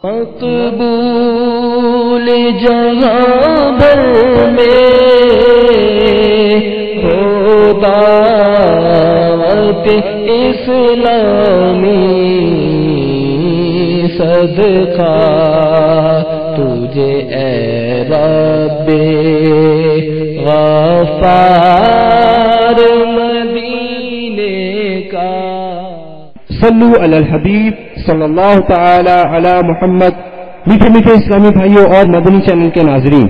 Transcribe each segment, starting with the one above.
مقبول جہاں بھر میں ہو دعوت اسلامی، صدقہ تجھے اے رب غفار مدینے کا۔ صلو علی الحبیب صلی اللہ تعالی علی محمد۔ میٹھے میٹھے اسلامی بھائیوں اور مدنی چینل کے ناظرین،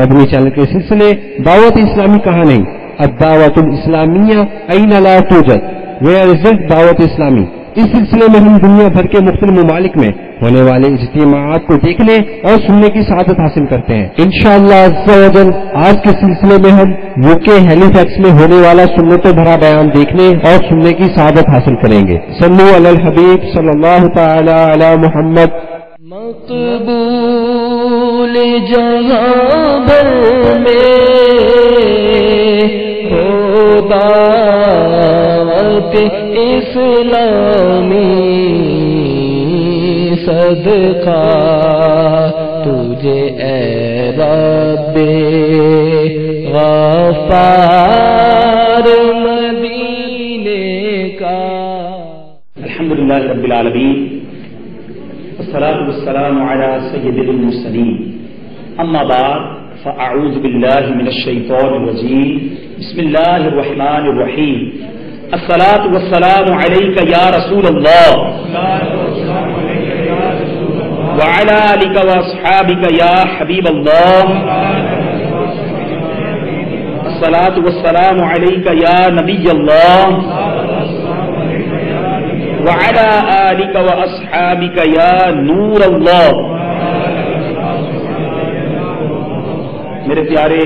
مدنی چینل کے سلسلے دعوت اسلامی کہاں نہیں، الدعوت الاسلامیہ این لا توجد، ویئر از اٹ دعوت اسلامی۔ اس سلسلے میں ہم دنیا بھر کے مختلف ممالک میں ہونے والے اجتماعات کو دیکھنے اور سننے کی سعادت حاصل کرتے ہیں۔ انشاءاللہ عز و جل آج کے سلسلے میں ہم یوکے ہیلی فیکس میں ہونے والا سنتوں بھرا بیان دیکھنے اور سننے کی سعادت حاصل کریں گے۔ صلو علی الحبیب صلی اللہ تعالی علی محمد۔ مقبول جہاں بھر میں ہو دعوت اسلامی، صدقہ تجھے اے رب غفار مدینے کا۔ الحمدللہ رب العالمین، والصلاة والسلام على سید المرسلین، اما بعد فاعوذ باللہ من الشیطان الرجیم، بسم اللہ الرحمن الرحیم۔ الصلاة والسلام علیک یا رسول اللہ وعلى آلك واصحابك یا حبیب اللہ۔ الصلاة والسلام علیک یا نبی اللہ وعلى آلك واصحابك یا نور اللہ۔ میرے پیارے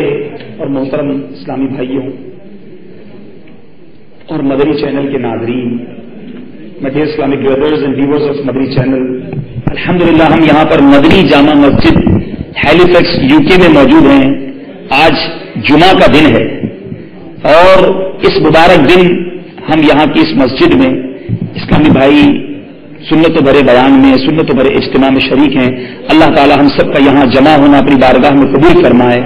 اور محترم اسلامی بھائیوں اور مدنی چینل کے ناظرین، my dear Islamic brothers and viewers of Madani channel, الحمدللہ ہم یہاں پر مدنی جامع مسجد ہیلی فیکس یوکے میں موجود ہیں۔ آج جمعہ کا دن ہے اور اس مبارک دن ہم یہاں کی اس مسجد میں اسلامی بھائی سنت و بھرے بیان میں، سنت و بھرے اجتماع میں شریک ہیں۔ اللہ تعالی ہم سب کا یہاں جمع ہونا اپنی بارگاہ میں قبول فرمائے۔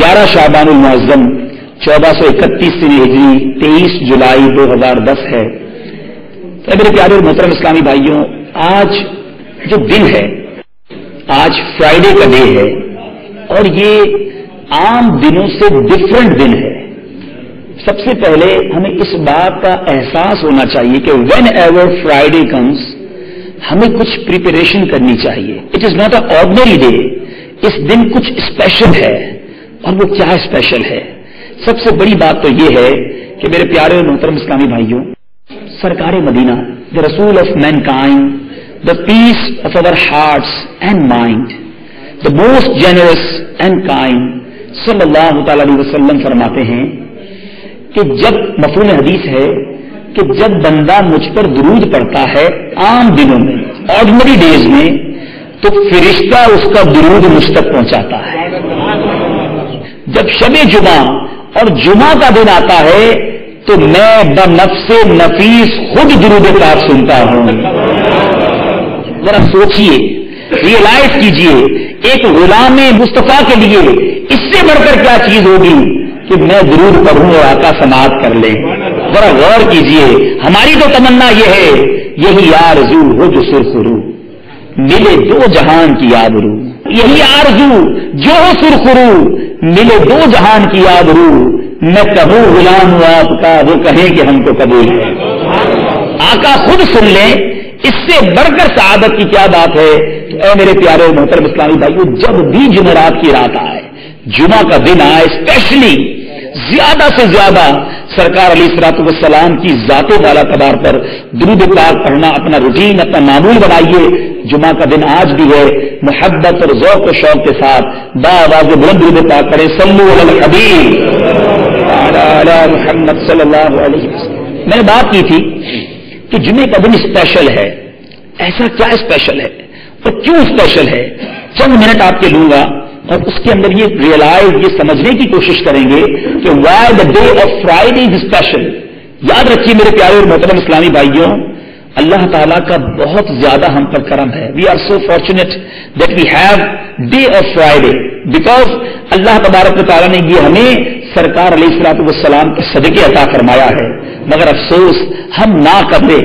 11 شعبان المعظم 1431 ہجری 23 جولائی 2010 ہے۔ میرے پیارے اور محترم اسلامی بھائیوں، آج جو دن ہے، آج فرائیڈے کا ڈے ہے اور یہ عام دنوں سے ڈفرنٹ دن ہے۔ سب سے پہلے ہمیں اس بات کا احساس ہونا چاہیے کہ وین ایور فرائیڈے کمز ہمیں کچھ پریپریشن کرنی چاہیے۔ It is not a ordinary day, اس دن کچھ اسپیشل ہے۔ اور وہ کیا اسپیشل ہے؟ سب سے بڑی بات تو یہ ہے کہ میرے پیارے اور محترم اسلامی بھائیوں، سرکار مدینہ، دا رسول of mankind, the peace of our hearts and minds, the most generous and kind, صلی اللہ تعالی علیہ وسلم فرماتے ہیں کہ جب مفہوم حدیث ہے کہ جب بندہ مجھ پر درود پڑتا ہے عام دنوں میں، آرڈنری ڈیز میں، تو فرشتہ اس کا درود مجھ تک پہنچاتا ہے۔ جب شب جمعہ اور جمعہ کا دن آتا ہے تو میں بنفس نفیس خود درود پاک سنتا ہوں۔ ذرا سوچئے، ریئلائز کیجئے، ایک غلام مصطفیٰ کے لیے اس سے بڑھ کر کیا چیز ہوگی کہ میں درود پڑھوں اور آقا سماعت کر لیں۔ ذرا غور کیجئے، ہماری تو تمنا یہ ہے، یہی آرزو ہو جو سرخرو ملے دو جہان کی آبرو، یہی آرزو جو ہو سرخرو ملے دو جہان کی آبرو، میں کہوں غلام ہوں آپ کا، وہ کہیں کہ ہم کو قبول ہے۔ آقا خود سن لیں، اس سے بڑھ کر سعادت کی کیا بات ہے؟ تو اے میرے پیارے محترم اسلامی بھائیوں، جب بھی جمعرات کی رات آئے، جمعہ کا دن آئے، اسپیشلی زیادہ سے زیادہ سرکار علیہ الصلوۃ والسلام کی ذات والا تبار پر درود پاک پڑھنا اپنا روٹین، اپنا معمول بنائیے۔ جمعہ کا دن آج بھی ہے، محبت اور ذوق و شوق کے ساتھ باآواز بلند درود پاک پڑھیں۔ صلو علی الحبیب علی محمد صلی اللہ علیہ وسلم۔ میں نے بات کی تھی کہ جمعے کا دن اسپیشل ہے۔ ایسا کیا اسپیشل ہے اور کیوں اسپیشل ہے؟ چند منٹ آپ کے لوں گا اور اس کے اندر یہ ریئلائز، یہ سمجھنے کی کوشش کریں گے کہ why the day of Friday is special. یاد رکھیے میرے پیارے اور محترم اسلامی بھائیوں، اللہ تعالیٰ کا بہت زیادہ ہم پر کرم ہے. We are so fortunate that we have day of Friday, because اللہ تبارک و تعالیٰ نے یہ ہمیں سرکار علیہ الصلوۃ والسلام کے صدقے عطا فرمایا ہے. مگر افسوس ہم نہ کرتے,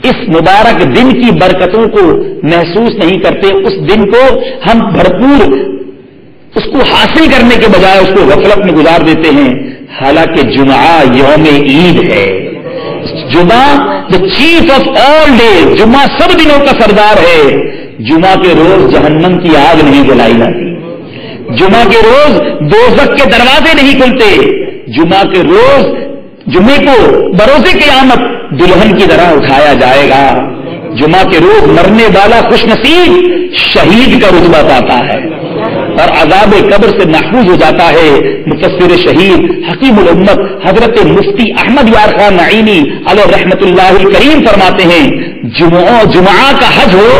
اس مبارک دن کی برکتوں کو محسوس نہیں کرتے. اس دن کو ہم بھرپور اس کو حاصل کرنے کے بجائے اس کو غفلت میں گزار دیتے ہیں. حالانکہ جمعہ یوم عید ہے. جمعہ دا چیف آف آل ڈے, جمعہ سب دنوں کا سردار ہے. جمعہ کے روز جہنم کی آگ نہیں جلائی جاتی, جمعہ کے روز دوزخ کے دروازے نہیں کھلتے, جمعہ کے روز جمعے کو بروز قیامت دلہن کی طرح اٹھایا جائے گا. جمعہ کے روز مرنے والا خوش نصیب شہید کا رتبہ پاتا ہے اور عذاب قبر سے محفوظ ہو جاتا ہے. مفسر شہید حکیم الامت حضرت مفتی احمد یار خان نعیمی علیہ رحمت اللہ کریم فرماتے ہیں, جمعہ کا حج ہو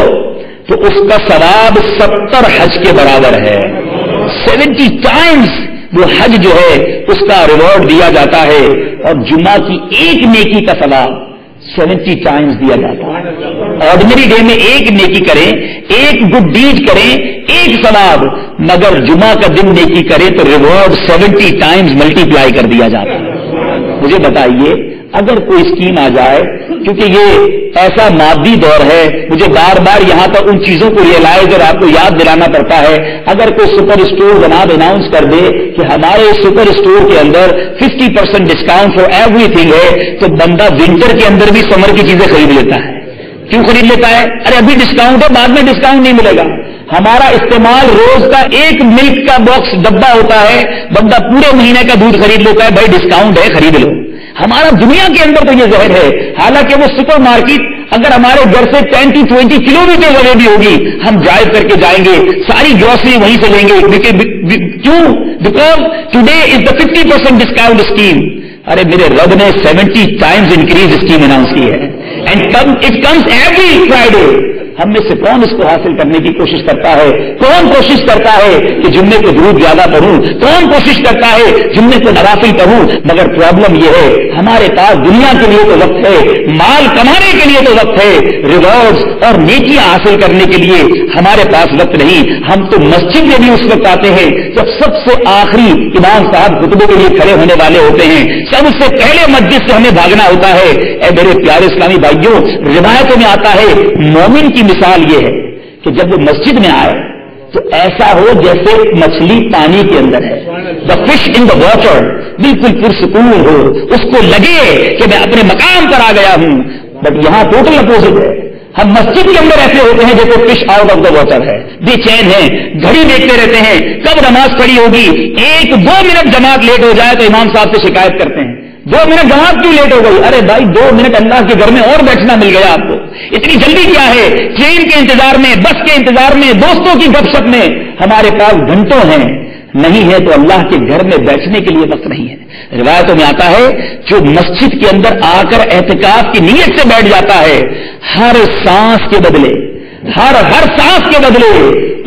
تو اس کا ثواب 70 حج کے برابر ہے. 70 ٹائمز وہ حج جو ہے اس کا ریوارڈ دیا جاتا ہے, اور جمعہ کی ایک نیکی کا ثواب 70 ٹائمز دیا جاتا ہے. آرڈنری ڈے میں ایک نیکی کریں, ایک گڈ ڈیڈ کریں, ایک ثواب, مگر جمعہ کا دن نیکی کریں تو ریوارڈ 70 ٹائمز ملٹی پلائی کر دیا جاتا ہے. مجھے بتائیے اگر کوئی اسکیم آ جائے, کیونکہ یہ ایسا مادی دور ہے, مجھے بار بار یہاں پر ان چیزوں کو ریئلائز اور آپ کو یاد دلانا پڑتا ہے. اگر کوئی سپر اسٹور جناب اناؤنس کر دے کہ ہمارے سپر اسٹور کے اندر 50% ڈسکاؤنٹ فار ایوری تھنگ ہے, تو بندہ ونٹر کے اندر بھی سمر کی چیزیں خرید لیتا ہے. کیوں خرید لیتا ہے؟ ارے ابھی ڈسکاؤنٹ ہے, بعد میں ڈسکاؤنٹ نہیں ملے گا. ہمارا استعمال روز کا ایک ملک کا باکس ڈبہ ہوتا ہے, بندہ پورے مہینے کا دودھ خرید لیتا ہے, بھائی ڈسکاؤنٹ ہے خرید لو. ہمارا دنیا کے اندر تو یہ ظاہر ہے, حالانکہ وہ سپر مارکیٹ اگر ہمارے گھر سے 10-20 کلو میٹر اوے بھی ہوگی, ہم ڈرائیو کر کے جائیں گے, ساری گروسری وہیں سے لیں گے. کیوں؟ Because today is the 50% discount scheme. ارے میرے رب نے 70 ٹائمز انکریز اسکیم اناؤنس کی ہے, and it comes every Friday. ہم میں سے کون اس کو حاصل کرنے کی کوشش کرتا ہے؟ کون کوشش کرتا ہے کہ جمعے کو درود زیادہ پڑھوں؟ کون کوشش کرتا ہے جمعے کو نوافل پڑھوں؟ مگر پرابلم یہ ہے ہمارے پاس دنیا کے لیے تو وقت ہے, مال کمانے کے لیے تو وقت ہے, ریوارڈز اور نیکیاں حاصل کرنے کے لیے ہمارے پاس وقت نہیں. ہم تو مسجد میں بھی اس وقت آتے ہیں جب سب سے آخری امام صاحب خطبے کے لیے کھڑے ہونے والے ہوتے ہیں, سب سے پہلے مسجد سے ہمیں بھاگنا ہوتا ہے. اے میرے پیارے اسلامی بھائیوں, روایتوں میں آتا ہے مومن کی مثال یہ ہے کہ جب وہ مسجد میں آئے تو ایسا ہو جیسے مچھلی پانی کے اندر ہے, the fish in the water, بالکل پرسکون ہو, اس کو لگے کہ میں اپنے مقام پر آ گیا ہوں. بٹ یہاں ٹوٹل اپوزٹ ہے. ہم مسجد کے اندر ایسے ہوتے ہیں جیسے fish out of the water ہے, بے چین ہیں, گھڑی دیکھتے رہتے ہیں کب نماز پڑھی ہوگی. 1-2 منٹ جماعت لیٹ ہو جائے تو امام صاحب سے شکایت کرتے ہیں, 2 منٹ جماعت کیوں لیٹ ہو گئی؟ ارے بھائی 2 منٹ اللہ کے گھر میں اور بیٹھنا مل گیا آپ کو, اتنی جلدی کیا ہے؟ ٹرین کے انتظار میں, بس کے انتظار میں, دوستوں کی گپ شپ میں ہمارے پاس گھنٹوں ہیں. نہیں ہے تو اللہ کے گھر میں بیٹھنے کے لیے وقت نہیں ہے. روایتوں میں آتا ہے جو مسجد کے اندر آ کر اعتکاف کی نیت سے بیٹھ جاتا ہے, ہر سانس کے بدلے, ہر سانس کے بدلے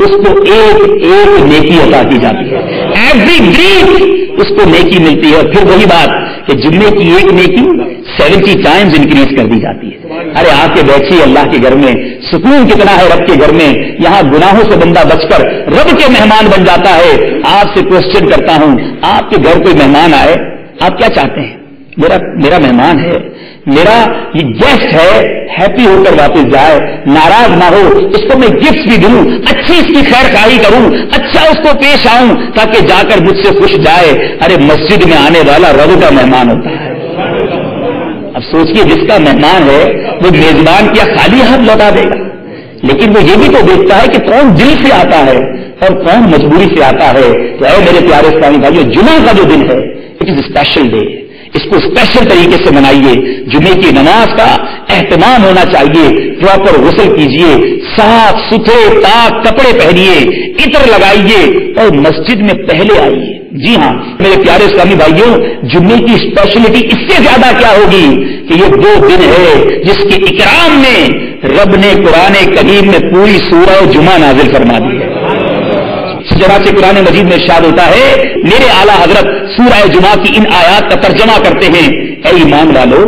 اس کو ایک نیکی عطا کی جاتی ہے. ایوری بریتھ اس کو نیکی ملتی ہے. پھر وہی بات کہ جمعے کی ایک نیکی 70 ٹائمز انکریز کر دی جاتی ہے. ارے آ کے بیٹھیے اللہ کے گھر میں, سکون کتنا ہے رب کے گھر میں. یہاں گناہوں سے بندہ بچ کر رب کے مہمان بن جاتا ہے. آپ سے کوشچن کرتا ہوں, آپ کے گھر کوئی مہمان آئے, آپ کیا چاہتے ہیں؟ میرا مہمان ہے, میرا یہ گیسٹ ہے, ہیپی ہو کر واپس جائے, ناراض نہ ہو, اس کو میں گفٹ بھی دوں, اچھی اس کی خیر خواہی کروں, اچھا اس کو پیش آؤں تاکہ جا کر مجھ سے خوش جائے. ارے مسجد میں آنے والا رب کا مہمان ہوتا ہے. اب سوچئے جس کا مہمان ہے وہ میزبان کیا خالی ہاتھ لوٹا دے گا؟ لیکن وہ یہ بھی تو دیکھتا ہے کہ کون دل سے آتا ہے اور کون مجبوری سے آتا ہے. تو اے میرے پیارے اسلامی بھائیو, جمعہ کا جو دن ہے it is a special day, اس کو اسپیشل طریقے سے منائیے. جمعے کی نماز کا اہتمام ہونا چاہیے, پراپر غسل کیجئے, صاف ستھرے پاک کپڑے پہنیے, عطر لگائیے اور مسجد میں پہلے آئیے. جی ہاں میرے پیارے اسلامی بھائیوں, جمعے کی اسپیشلٹی اس سے زیادہ کیا ہوگی کہ یہ 2 دن ہے جس کے اکرام میں رب نے قرآن کریم میں پوری سورہ جمعہ نازل فرما دی ہے. جناب سے قرآن مجید میں ارشاد ہوتا ہے, میرے اعلیٰ حضرت سورہ جمعہ کی ان آیات کا ترجمہ کرتے ہیں, اے ایمان والو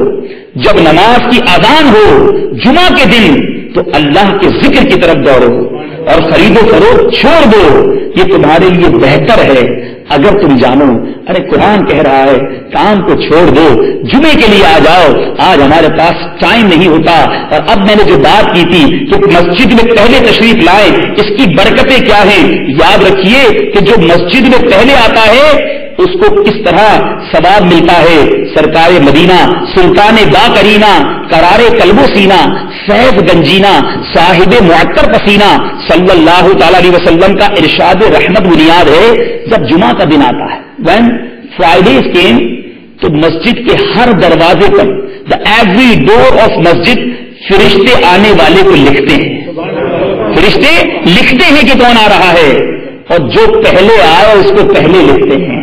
جب نماز کی اذان ہو جمعہ کے دن تو اللہ کے ذکر کی طرف دوڑو اور خرید و فروخت چھوڑ دو، یہ تمہارے لیے بہتر ہے اگر تم جانو۔ ارے قرآن کہہ رہا ہے کام کو چھوڑ دو، جمعے کے لیے آ جاؤ۔ آج ہمارے پاس ٹائم نہیں ہوتا، اور اب میں نے جو بات کی تھی کہ مسجد میں پہلے تشریف لائے، اس کی برکتیں کیا ہیں؟ یاد رکھیے کہ جو مسجد میں پہلے آتا ہے اس کو کس طرح ثواب ملتا ہے۔ سرکار مدینہ سلطان با کرینہ قرار قلب و سینہ فیض گنجینہ صاحب معطر پسینہ صلی اللہ تعالی علیہ وسلم کا ارشاد رحمت بنیاد ہے، جب جمعہ کا دن آتا ہے when Fridays came تو مسجد کے ہر دروازے پر the every door of مسجد فرشتے آنے والے کو لکھتے ہیں، فرشتے لکھتے ہیں کہ کون آ رہا ہے، اور جو پہلے آئے اس کو پہلے لکھتے ہیں،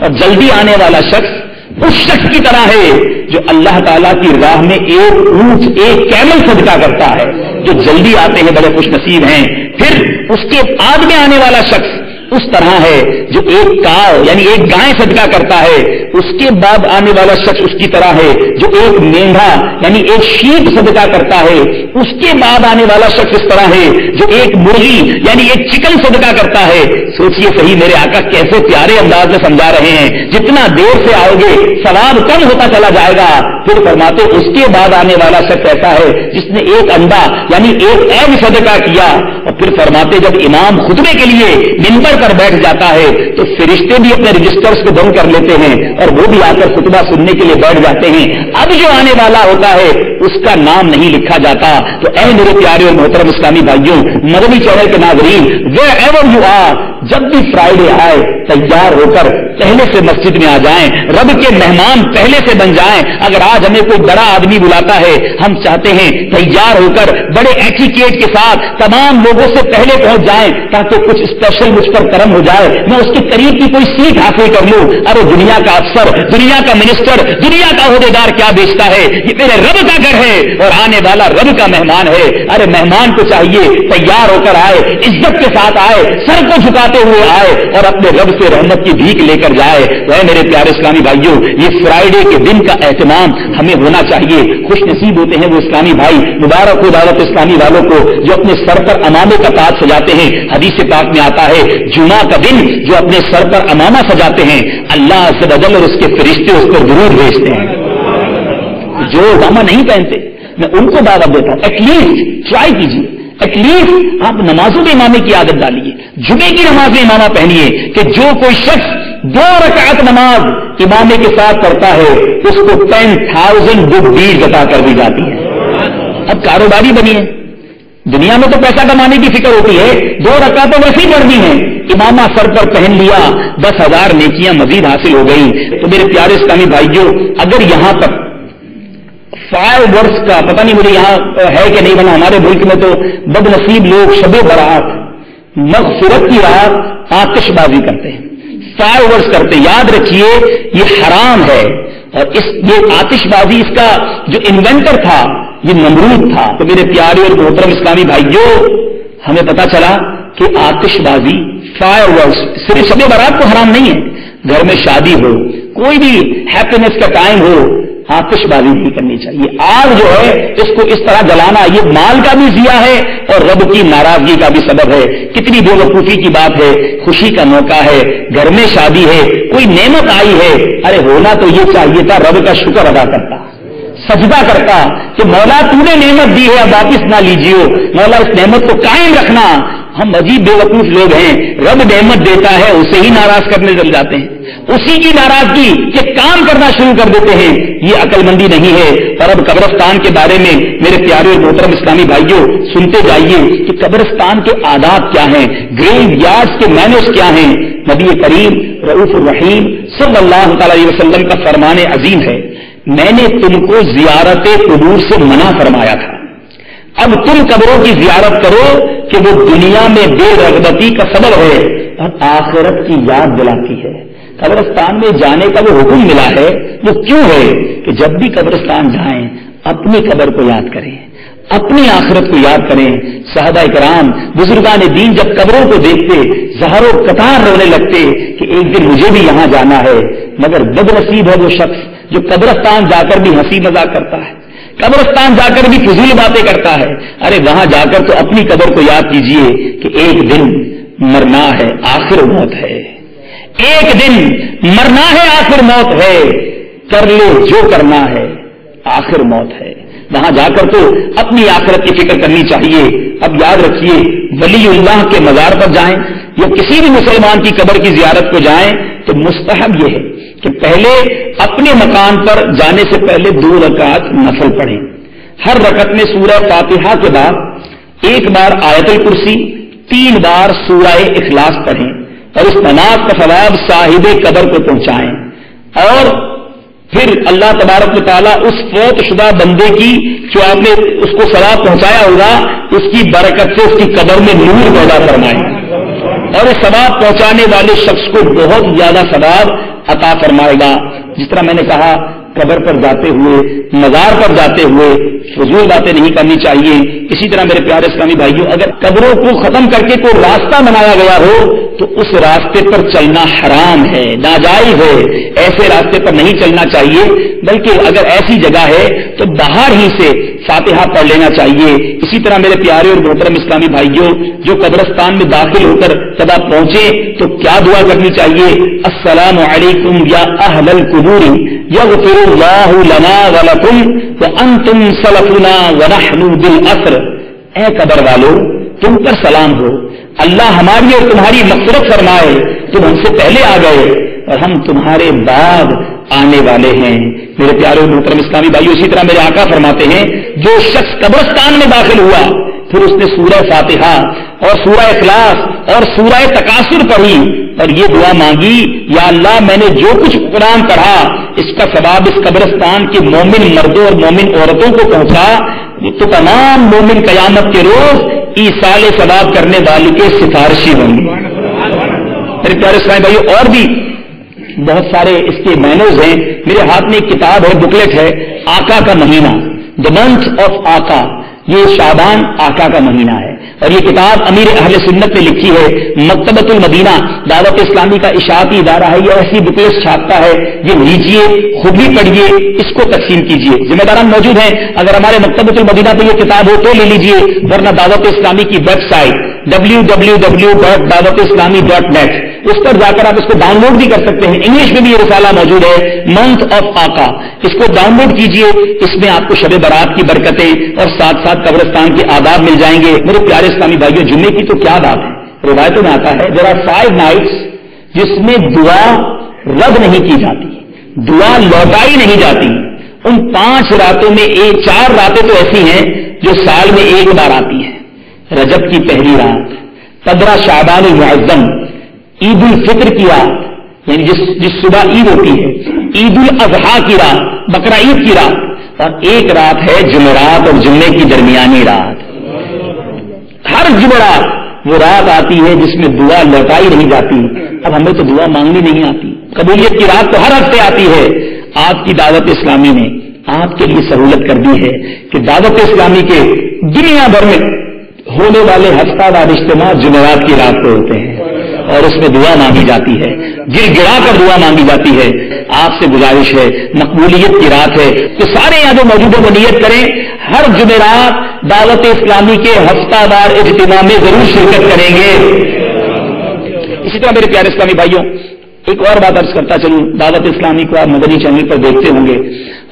اور جلدی آنے والا شخص اس شخص کی طرح ہے جو اللہ تعالیٰ کی راہ میں ایک اونٹ ایک کیمل صدقہ کرتا ہے۔ جو جلدی آتے ہیں بڑے خوش نصیب ہیں۔ پھر اس کے بعد میں آنے والا شخص اس طرح ہے جو ایک کاؤ یعنی ایک گائے صدقہ کرتا ہے، اس کے بعد آنے والا شخص اس کی طرح ہے جو ایک مینڈھا یعنی ایک شیپ صدقہ کرتا ہے، اس کے بعد آنے والا شخص اس طرح ہے جو ایک مرغی یعنی ایک چکن صدقہ کرتا ہے۔ سوچئے صحیح میرے آقا کیسے پیارے انداز میں سمجھا رہے ہیں، جتنا دیر سے آؤ گے ثواب کم ہوتا چلا جائے گا۔ پھر فرماتے اس کے بعد آنے والا شخص ایسا ہے جس نے ایک انڈا یعنی ایک ایگ صدقہ کیا، اور پھر فرماتے جب امام خطبے کے لیے منبر پر بیٹھ جاتا ہے تو فرشتے بھی اپنے رجسٹرز کو بند کر لیتے ہیں اور وہ بھی آ کر خطبہ سننے کے لیے بیٹھ جاتے ہیں۔ اب جو آنے والا ہوتا ہے اس کا نام نہیں لکھا جاتا۔ تو اے میرے پیارے اور محترم اسلامی بھائیوں، مدنی چینل کے ناظرین، ویئر ایور یو آر، جب بھی فرائیڈے آئے تیار ہو کر پہلے سے مسجد میں آ جائیں، رب کے مہمان پہلے سے بن جائیں۔ اگر آج ہمیں کوئی بڑا آدمی بلاتا ہے ہم چاہتے ہیں تیار ہو کر بڑے ایٹیکیٹ کے ساتھ تمام لوگوں سے پہلے پہنچ جائیں تاکہ کچھ اسپیشل مجھ پر کرم ہو جائے، میں اس کے قریب کی کوئی سیٹ حاصل کر لوں۔ ارے دنیا کا افسر، دنیا کا منسٹر، دنیا کا عہدیدار کیا بیچتا ہے؟ یہ میرے رب کا گھر ہے اور آنے والا رب کا مہمان ہے۔ ارے مہمان کو چاہیے تیار ہو کر آئے، عزت کے ساتھ آئے، سر کو جھکاتے ہوئے آئے اور اپنے رب سے رحمت کی بھیک لے کر جائے۔ وہ میرے پیارے اسلامی بھائیوں، یہ فرائیڈے کے دن کا اہتمام ہمیں ہونا چاہیے۔ خوش نصیب ہوتے ہیں وہ اسلامی بھائی، مبارک ہو دعوت اسلامی والوں کو جو اپنے سر پر امامے کا تاج سجاتے ہیں۔ حدیث پاک میں آتا ہے جمعہ کا دن جو اپنے سر پر امامہ سجاتے ہیں اللہ عز و جل اور اس کے فرشتے اس پر درود بھیجتے ہیں۔ جو امامہ نہیں پہنتے میں ان کو دعوت دیتا ہوں ایٹ لیسٹ ٹرائی کیجیے، ایٹ لیسٹ آپ نمازوں میں امامے کی عادت ڈالیے، جمعے کی نماز میں امامہ پہنیے کہ جو کوئی شخص 2 رکعت نماز امامے کے ساتھ پڑھتا ہے اس کو 10,000 گڈ ڈیڈ عطا کر دی جاتی ہے۔ اب کاروباری بنیے، دنیا میں تو پیسہ کمانے کی فکر ہوتی ہے، 2 رکعتیں ویسے ہی پڑھنی ہے، امامہ سر پر پہن لیا 10,000 نیکیاں مزید حاصل ہو گئی۔ تو میرے پیارے اسلامی بھائیوں، اگر یہاں پر 5 ورس کا پتہ نہیں مجھے یہاں ہے کہ نہیں بنا، ہمارے ملک میں تو بد نصیب لوگ شب برات مغفرت کی رات آتش بازی کرتے ہیں، 5 ورس کرتے ہیں۔ یاد رکھیے یہ حرام ہے، اور یہ آتش بازی اس کا جو انوینٹر تھا یہ نمرود تھا۔ تو میرے پیارے اور محترم اسلامی بھائیوں، ہمیں پتا چلا کہ آتش بازی 5 ورس صرف شب برات کو حرام نہیں ہے، گھر میں شادی ہو، کوئی بھی ہیپینس کا ٹائم ہو، آتش بازی نہیں کرنی چاہیے۔ آگ جو ہے اس کو اس طرح جلانا یہ مال کا بھی ضیاء ہے اور رب کی ناراضگی کا بھی سبب ہے۔ کتنی بے وقوفی کی بات ہے، خوشی کا موقع ہے، گھر میں شادی ہے، کوئی نعمت آئی ہے، ارے ہونا تو یہ چاہیے تھا رب کا شکر ادا کرتا، سجدہ کرتا کہ مولا تو نے نعمت دی ہے اب واپس نہ لیجیے، مولا اس نعمت کو قائم رکھنا۔ ہم عجیب بے وقوف لوگ ہیں، رب نعمت دیتا ہے اسے ہی ناراض کرنے چل جاتے ہیں، اسی کی ناراضگی کے کام کرنا شروع کر دیتے ہیں، یہ عقل مندی نہیں ہے۔ اور اب قبرستان کے بارے میں میرے پیارے اور محترم اسلامی بھائیوں سنتے جائیے کہ قبرستان کے آداب کیا ہیں، گریو یارڈز کے مینرز کیا ہیں۔ نبی کریم رؤوف الرحیم صلی اللہ تعالی علیہ وسلم کا فرمان عظیم ہے، میں نے تم کو زیارت قبور سے منع فرمایا تھا، اب تم قبروں کی زیارت کرو کہ وہ دنیا میں بے رغبتی کا سبب ہے اور آخرت کی یاد دلاتی ہے۔ قبرستان میں جانے کا وہ حکم ملا ہے، وہ کیوں ہے کہ جب بھی قبرستان جائیں اپنی قبر کو یاد کریں، اپنی آخرت کو یاد کریں۔ صحابہ کرام بزرگان دین جب قبروں کو دیکھتے زہر و قطار رونے لگتے کہ ایک دن مجھے بھی یہاں جانا ہے، مگر بدنصیب ہے وہ شخص جو قبرستان جا کر بھی ہنسی مذاق کرتا ہے، قبرستان جا کر بھی فضول باتیں کرتا ہے۔ ارے وہاں جا کر تو اپنی قبر کو یاد کیجئے کہ ایک دن مرنا ہے، آخر موت ہے، ایک دن مرنا ہے، آخر موت ہے، کر لو جو کرنا ہے، آخر موت ہے۔ وہاں جا کر تو اپنی آخرت کی فکر کرنی چاہیے۔ اب یاد رکھیے، ولی اللہ کے مزار پر جائیں یا کسی بھی مسلمان کی قبر کی زیارت کو جائیں تو مستحب یہ ہے کہ پہلے اپنے مکان پر جانے سے پہلے 2 رکعت نفل پڑھیں۔ ہر رکعت میں سورہ فاتحہ کے بعد 1 بار آیت الکرسی، 3 بار سورہ اخلاص پڑھیں اور اس نماز کا ثواب صاحب قبر کو پہنچائیں، اور پھر اللہ تبارک و تعالیٰ اس فوت شدہ بندے کی جو آپ نے اس کو ثواب پہنچایا ہوگا اس کی برکت سے اس کی قبر میں نور پیدا فرمائیں، اور اس ثواب پہنچانے والے شخص کو بہت زیادہ ثواب عطا فرمائے گا۔ جس طرح میں نے کہا، قبر پر جاتے ہوئے، مزار پر جاتے ہوئے فضول باتیں نہیں کرنی چاہیے۔ اسی طرح میرے پیارے اسلامی بھائیوں، اگر قبروں کو ختم کر کے کوئی راستہ بنایا گیا ہو تو اس راستے پر چلنا حرام ہے، ناجائز ہے، ایسے راستے پر نہیں چلنا چاہیے، بلکہ اگر ایسی جگہ ہے تو باہر ہی سے فاتحہ پڑھ لینا چاہیے۔ اسی طرح میرے پیارے اور محترم اسلامی بھائیوں، جو قبرستان میں داخل ہو کر جب آپ پہنچے تو کیا دعا کرنی چاہیے؟ السلام علیکم یا اہل القبور یغفر اللہ لنا ولکم وانتم سلفنا ونحن بالعصر۔ اے قبر والو، تم پر سلام ہو، اللہ ہماری اور تمہاری مغفرت فرمائے، تم ہم سے پہلے آ گئے اور ہم تمہارے بعد آنے والے ہیں۔ میرے پیارے اور محترم اسلامی بھائیوں، اسی طرح میرے آقا فرماتے ہیں، جو شخص قبرستان میں داخل ہوا پھر اس نے سورہ فاتحہ اور سورہ اخلاص اور سورہ تکاثر پڑھی اور یہ دعا مانگی، یا اللہ میں نے جو کچھ قرآن پڑھا اس کا ثواب اس قبرستان کے مومن مردوں اور مومن عورتوں کو پہنچا، تو تمام مومن قیامت کے روز ایصال ثواب کرنے والے کے سفارشی ہوں گے۔ میرے پیارے اسلامی بھائیوں، اور بھی بہت سارے اس کے مینوز ہیں۔ میرے ہاتھ میں ایک کتاب ہے، بکلیٹ ہے، آقا کا مہینہ، دا منتھ آف آقا۔ یہ شعبان آقا کا مہینہ ہے، اور یہ کتاب امیر اہل سنت نے لکھی ہے۔ مکتبۃ المدینہ دعوت اسلامی کا اشاعتی ادارہ ہے، یہ ایسی بکلیٹ چھاپتا ہے، یہ لیجئے، خود بھی پڑھیے، اس کو تقسیم کیجئے۔ ذمہ داران موجود ہیں، اگر ہمارے مکتبۃ المدینہ پہ یہ کتاب ہو تو لے لیجئے، ورنہ دعوت اسلامی کی ویب سائٹ www.dawat-islami.net اس پر جا کر آپ اس کو ڈاؤن لوڈ بھی کر سکتے ہیں۔ انگلش میں بھی یہ رسالہ موجود ہے، منتھ آف آقا، اس کو ڈاؤن لوڈ کیجئے۔ اس میں آپ کو شب برات کی برکتیں اور ساتھ ساتھ قبرستان کے آداب مل جائیں گے۔ میرے پیارے اسلامی بھائیوں، جمعے کی تو کیا بات ہے، روایتوں میں آتا ہے there are 5 nights جس میں دعا رد نہیں کی جاتی، دعا لوٹائی نہیں جاتی۔ ان 5 راتوں میں 4 راتیں تو ایسی ہیں جو سال میں 1 بار آتی ہیں۔ رجب کی پہلی رات، 15 شعبان المعظم، عید الفطر کی رات، یعنی جس صبح عید ہوتی ہے، عید الاضحیٰ کی رات، بقرہ عید کی رات، اور ایک رات ہے جمعرات اور جمعے کی درمیانی رات۔ ہر جمعرات وہ رات آتی ہے جس میں دعا لوٹائی نہیں جاتی۔ اب ہمیں تو دعا مانگنی نہیں آتی، قبولیت کی رات تو ہر ہفتے آتی ہے۔ آپ کی دعوت اسلامی نے آپ کے لیے سہولت کر دی ہے کہ دعوت اسلامی کے دنیا بھر میں ہونے والے ہفتہ وار اجتماع جمعرات کی رات کو ہوتے ہیں، اور اس میں دعا مانگی جاتی ہے، گر گرا کر دعا مانگی جاتی ہے۔ آپ سے گزارش ہے، مقبولیت کی رات ہے تو سارے یہاں جو موجود ہیں وہ نیت کریں، ہر جمعرات دعوت اسلامی کے ہفتہ وار اجتماع میں ضرور شرکت کریں گے۔ اسی طرح میرے پیارے اسلامی بھائیوں، ایک اور بات عرض کرتا چلوں، دعوت اسلامی کو آپ مدنی چینل پر دیکھتے ہوں گے،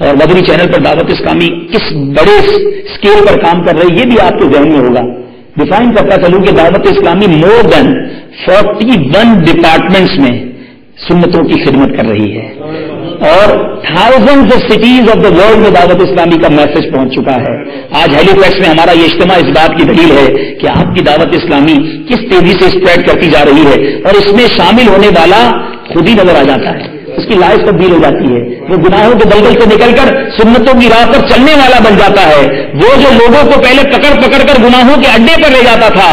اور مدنی چینل پر دعوت اسلامی کس بڑے اسکیل پر کام کر رہی ہے یہ بھی آپ کے ذہن میں ہوگا۔ ڈیفائن کرتا چلوں کہ دعوت اسلامی مور دین 41 ڈپارٹمنٹس میں سنتوں کی خدمت کر رہی ہے، اور thousands of cities of the world میں دعوت اسلامی کا میسج پہنچ چکا ہے۔ آج ہیلی فیکس میں ہمارا یہ اجتماع اس بات کی دلیل ہے کہ آپ کی دعوت اسلامی کس تیزی سے اسپریڈ کرتی جا رہی ہے، اور اس میں شامل ہونے والا خود ہی نظر آ جاتا ہے، اس کی لائف تبدیل ہو جاتی ہے، وہ گناہوں کے دلدل سے نکل کر سنتوں کی راہ پر چلنے والا بن جاتا ہے۔ وہ جو لوگوں کو پہلے پکڑ پکڑ کر گناہوں کے اڈے پر لے جاتا تھا،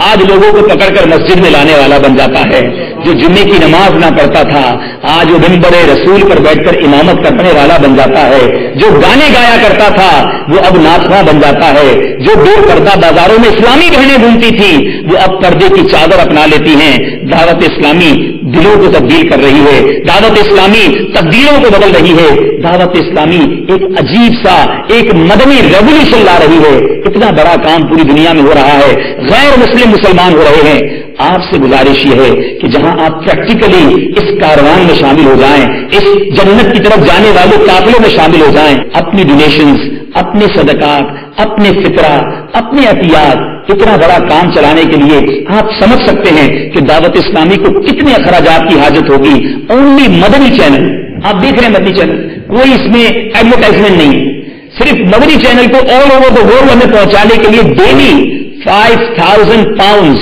آج لوگوں کو پکڑ کر مسجد میں لانے والا بن جاتا ہے۔ جو جمعے کی نماز نہ پڑھتا تھا، آج وہ منبر رسول پر بیٹھ کر امامت کرنے والا بن جاتا ہے۔ جو گانے گایا کرتا تھا وہ اب ناچخواں بن جاتا ہے۔ جو بے پردہ بازاروں میں اسلامی بہنیں گھومتی تھی وہ اب پردے کی چادر اپنا لیتی ہیں. دعوت اسلامی دلوں کو تبدیل کر رہی ہے. دعوت اسلامی تقدیروں کو بدل رہی ہے. دعوت اسلامی ایک عجیب سا ایک مدنی ریولیوشن لا رہی ہے. اتنا بڑا کام پوری دنیا میں ہو رہا ہے. غیر مسلم مسلمان ہو رہے ہیں. آپ سے گزارش یہ ہے کہ جہاں آپ پریکٹیکلی اس کاروان میں شامل ہو جائیں, اس جنت کی طرف جانے والے قافلے میں شامل ہو جائیں, اپنی ڈونیشنز, اپنے صدقات, اپنے فطرہ, اپنے عطیات, اتنا بڑا کام چلانے کے لیے آپ سمجھ سکتے ہیں کہ دعوت اسلامی کو کتنے اخراجات کی حاجت ہوگی. اونلی مدنی چینل آپ دیکھ رہے ہیں, مدنی چینل, کوئی اس میں ایڈورٹائزمنٹ نہیں, صرف مدنی چینل کو آل اوور دا ورلڈ ہمیں پہنچانے کے لیے ڈیلی 5,000 پاؤنڈ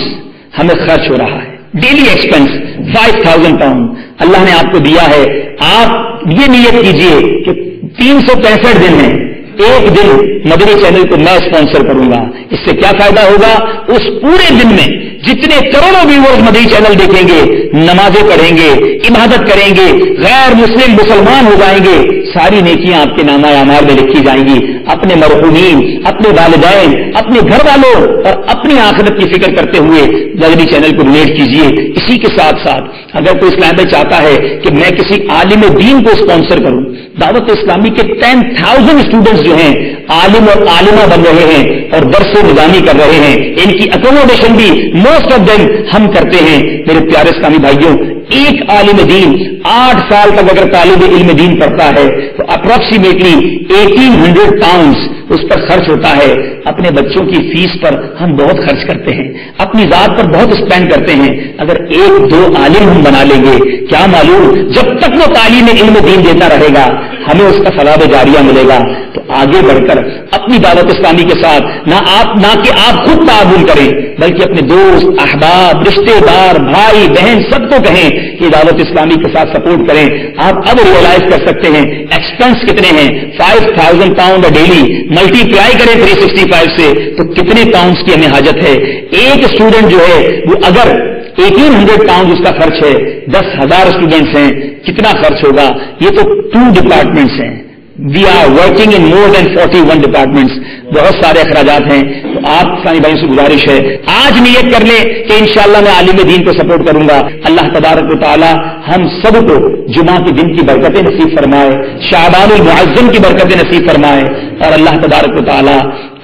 ہمیں خرچ ہو رہا ہے. ڈیلی ایکسپینس 5,000 پاؤنڈ اللہ نے آپ کو دیا ہے. آپ یہ نیت کیجئے کہ 365 دن ہیں, ایک دن مدنی چینل کو میں اسپانسر کروں گا. اس سے کیا فائدہ ہوگا؟ اس پورے دن میں جتنے کروڑوں ویورز مدنی چینل دیکھیں گے, نمازیں پڑھیں گے, عبادت کریں گے, غیر مسلم مسلمان ہو جائیں گے, ساری نیکیاں آپ کے نامہ اعمال میں لکھی جائیں گی. اپنے مرحومین, اپنے والدین, اپنے گھر والوں اور اپنی آخرت کی فکر کرتے ہوئے مدنی چینل کو ڈونیٹ کیجیے. اسی کے ساتھ ساتھ اگر کوئی اسلام میں چاہتا ہے کہ میں کسی عالم دین کو اسپانسر کروں, دعوت اسلامی کے 10,000 اسٹوڈنٹس جو ہیں عالم اور عالمہ بن رہے ہیں اور درس و نظامی کر رہے ہیں, ان کی اکوموڈیشن بھی موسٹ آف دم ہم کرتے ہیں. میرے پیارے اسلامی بھائیوں, ایک عالم دین 8 سال تک اگر طالب علم دین پڑھتا ہے تو اپروکسیمیٹلی 1,800 پاؤنڈ اس پر خرچ ہوتا ہے. اپنے بچوں کی فیس پر ہم بہت خرچ کرتے ہیں, اپنی ذات پر بہت اسپینڈ کرتے ہیں. اگر 1-2 عالم ہم بنا لیں گے, کیا معلوم جب تک وہ تعلیم علم دین دیتا رہے گا ہمیں اس کا ثواب جاریہ ملے گا. تو آگے بڑھ کر اپنی دعوت اسلامی کے ساتھ نہ کہ آپ خود تعاون کریں بلکہ اپنے دوست, احباب, رشتے دار, بھائی بہن سب کو کہیں کہ دعوت اسلامی کے ساتھ سپورٹ کریں. آپ اب ریئلائز کر سکتے ہیں ایکسپینس کتنے ہیں. 5,000 پاؤنڈ ڈیلی ملٹی پلائی کریں 365 سے تو کتنے پاؤنڈز کی ہمیں حاجت ہے. ایک اسٹوڈنٹ جو ہے وہ اگر 1,800 پاؤنڈ اس کا خرچ ہے, 10,000 اسٹوڈنٹس ہیں, کتنا خرچ ہوگا؟ یہ تو 2 ڈپارٹمنٹس ہیں. We are working in more than 41 departments, بہت سارے اخراجات ہیں. تو آپ سانی بھائیوں سے گزارش ہے آج نیت کر لیں کہ انشاءاللہ میں عالم دین کو سپورٹ کروں گا. اللہ تبارک و تعالی ہم سب کو جمعہ کے دن کی برکتیں نصیب فرمائے, شعبان المعظم کی برکتیں نصیب فرمائے, اور اللہ تبارک و تعالی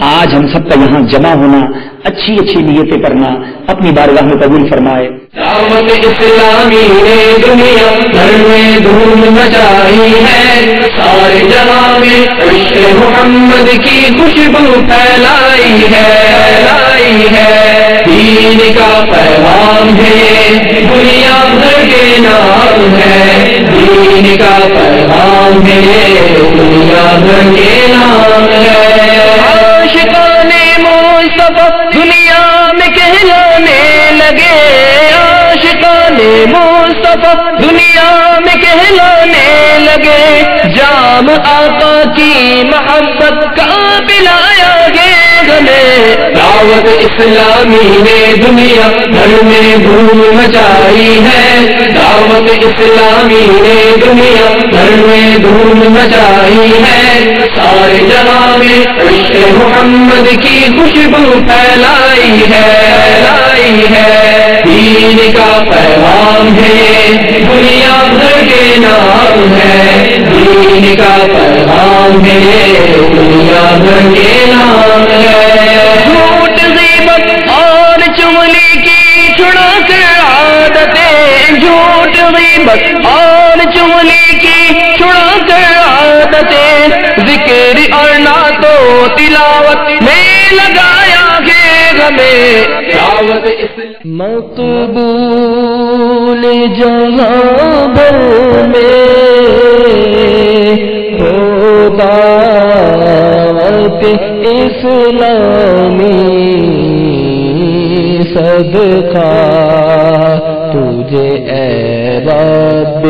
آج ہم سب کا یہاں جمع ہونا, اچھی اچھی نیتیں کرنا اپنی بارگاہ میں قبول فرمائے. دعوت اسلامی نے دنیا بھر میں دھوم مچائی ہے, سارے جہاں میں عشق محمد کی خوشبو پھیلائی ہے. دین کا پیغام ہے, دنیا بھر کے نام ہے. دین کا پیغام ہے, دنیا بھر کے نام ہے. عاشقان مصطفیٰ دنیا میں کہلانے لگے, عاشقان مصطفیٰ دنیا میں کہلانے لگے. جام آقا کی محبت کا پلایا گے ہمیں. دعوت اسلامی نے دنیا بھر میں دھوم مچائی ہے. دعوت اسلامی نے دنیا بھر میں دھوم مچائی ہے. سارے جہاں میں عشق محمد کی خوشبو پھیلائی ہے. دین کا پیغام ہے, دنیا بھر کے نام ہے. دین کا پیغام ہے, دنیا بھر کے نام ہے. جھوٹ غیبت اور چغلی کی چھڑا کر عادتیں, جھوٹ غیبت اور چغلی کی چھڑا کر عادتیں. ذکر اور نعت و تلاوت میں لگایا ہے ہمیں. دعوت مقبول جہاں بھر میں ہو دعوت اسلامی, صدقہ تجھے اے رب